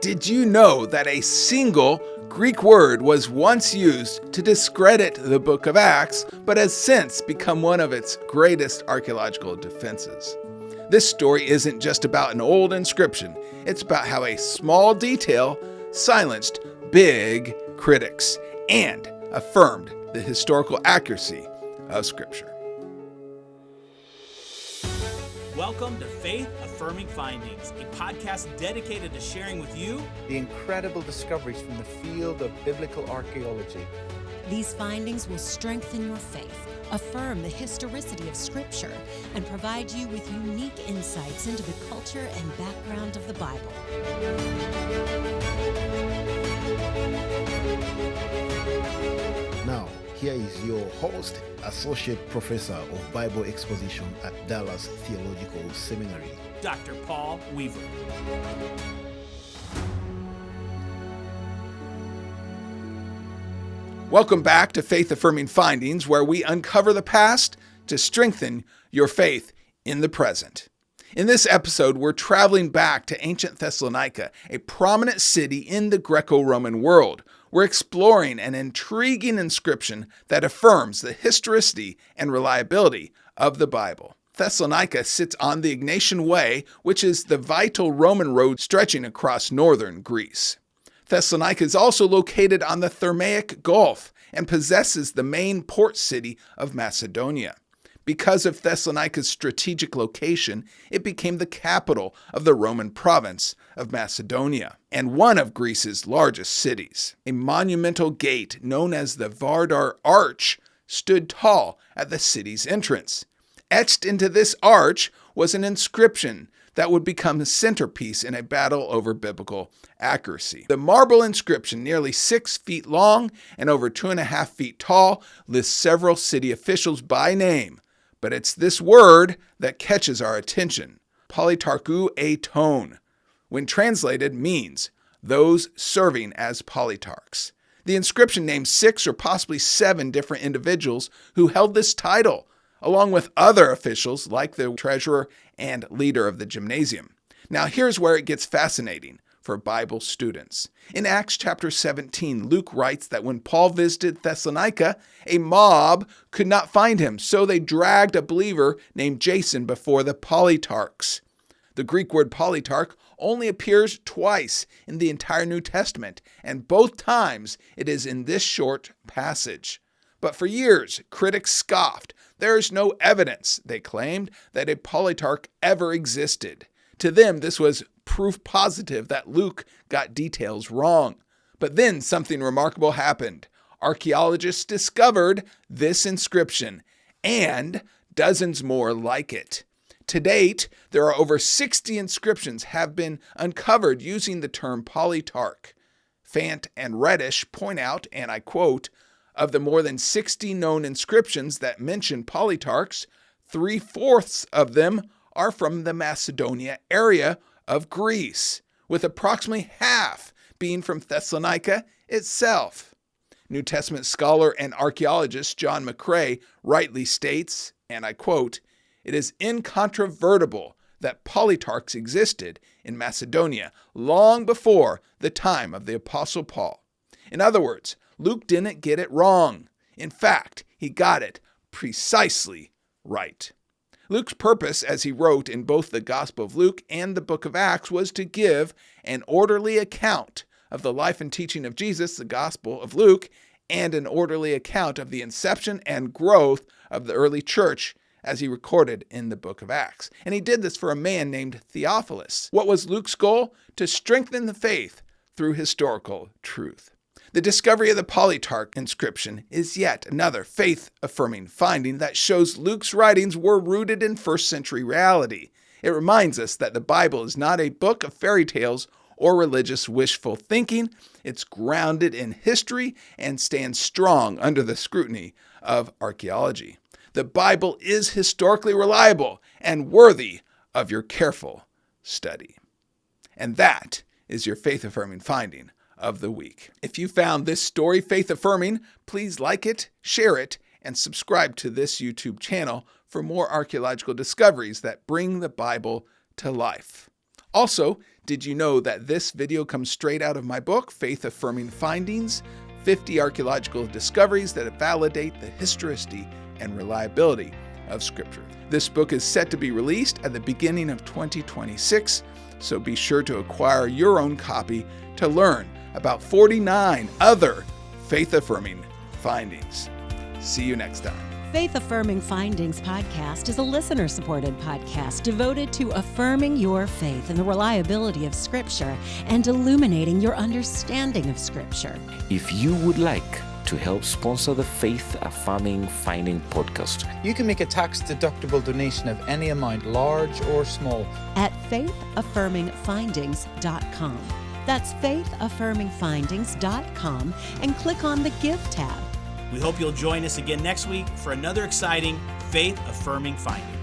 Did you know that a single Greek word was once used to discredit the book of Acts, but has since become one of its greatest archaeological defenses? This story isn't just about an old inscription. It's about how a small detail silenced big critics and affirmed the historical accuracy of Scripture. Welcome to Faith Affirming Findings, a podcast dedicated to sharing with you the incredible discoveries from the field of biblical archaeology. These findings will strengthen your faith, affirm the historicity of Scripture, and provide you with unique insights into the culture and background of the Bible. Now, here is your host, Associate Professor of Bible Exposition at Dallas Theological Seminary, Dr. Paul Weaver. Welcome back to Faith Affirming Findings, where we uncover the past to strengthen your faith in the present. In this episode, we're traveling back to ancient Thessalonica, a prominent city in the Greco-Roman world. We're exploring an intriguing inscription that affirms the historicity and reliability of the Bible. Thessalonica sits on the Egnatian Way, which is the vital Roman road stretching across northern Greece. Thessalonica is also located on the Thermaic Gulf and possesses the main port city of Macedonia. Because of Thessalonica's strategic location, it became the capital of the Roman province of Macedonia and one of Greece's largest cities. A monumental gate known as the Vardar Arch stood tall at the city's entrance. Etched into this arch was an inscription that would become a centerpiece in a battle over biblical accuracy. The marble inscription, nearly 6 feet long and over 2.5 feet tall, lists several city officials by name. But it's this word that catches our attention. Politarchu Aton, when translated, means those serving as politarchs. The inscription names 6 or possibly 7 different individuals who held this title, along with other officials like the treasurer and leader of the gymnasium. Now here's where it gets fascinating for Bible students. In Acts chapter 17, Luke writes that when Paul visited Thessalonica, a mob could not find him, so they dragged a believer named Jason before the politarchs. The Greek word politarch only appears twice in the entire New Testament, and both times it is in this short passage. But for years, critics scoffed. There is no evidence, they claimed, that a politarch ever existed. To them, this was proof positive that Luke got details wrong. But then something remarkable happened. Archaeologists discovered this inscription and dozens more like it. To date, there are over 60 inscriptions have been uncovered using the term politarch. Fant and Reddish point out, and I quote, of the more than 60 known inscriptions that mention politarchs, 3/4 of them are from the Macedonia area of Greece, with approximately half being from Thessalonica itself. New Testament scholar and archaeologist John McCrae rightly states, and I quote, "It is incontrovertible that politarchs existed in Macedonia long before the time of the Apostle Paul." In other words, Luke didn't get it wrong. In fact, he got it precisely right. Luke's purpose, as he wrote in both the Gospel of Luke and the book of Acts, was to give an orderly account of the life and teaching of Jesus, the Gospel of Luke, and an orderly account of the inception and growth of the early church, as he recorded in the book of Acts. And he did this for a man named Theophilus. What was Luke's goal? To strengthen the faith through historical truth. The discovery of the Politarch inscription is yet another faith-affirming finding that shows Luke's writings were rooted in first-century reality. It reminds us that the Bible is not a book of fairy tales or religious wishful thinking. It's grounded in history and stands strong under the scrutiny of archaeology. The Bible is historically reliable and worthy of your careful study. And that is your faith-affirming finding of the week. If you found this story faith-affirming, please like it, share it, and subscribe to this YouTube channel for more archaeological discoveries that bring the Bible to life. Also, did you know that this video comes straight out of my book, Faith Affirming Findings, 50 Archaeological Discoveries that Validate the Historicity and Reliability of Scripture. This book is set to be released at the beginning of 2026, so be sure to acquire your own copy to learn about 49 other faith-affirming findings. See you next time. Faith Affirming Findings podcast is a listener-supported podcast devoted to affirming your faith in the reliability of Scripture and illuminating your understanding of Scripture. If you would like to help sponsor the Faith Affirming Finding podcast, You can make a tax-deductible donation of any amount, large or small. At faithaffirmingfindings.com. That's faithaffirmingfindings.com and click on the Give tab. We hope you'll join us again next week for another exciting Faith Affirming Finding.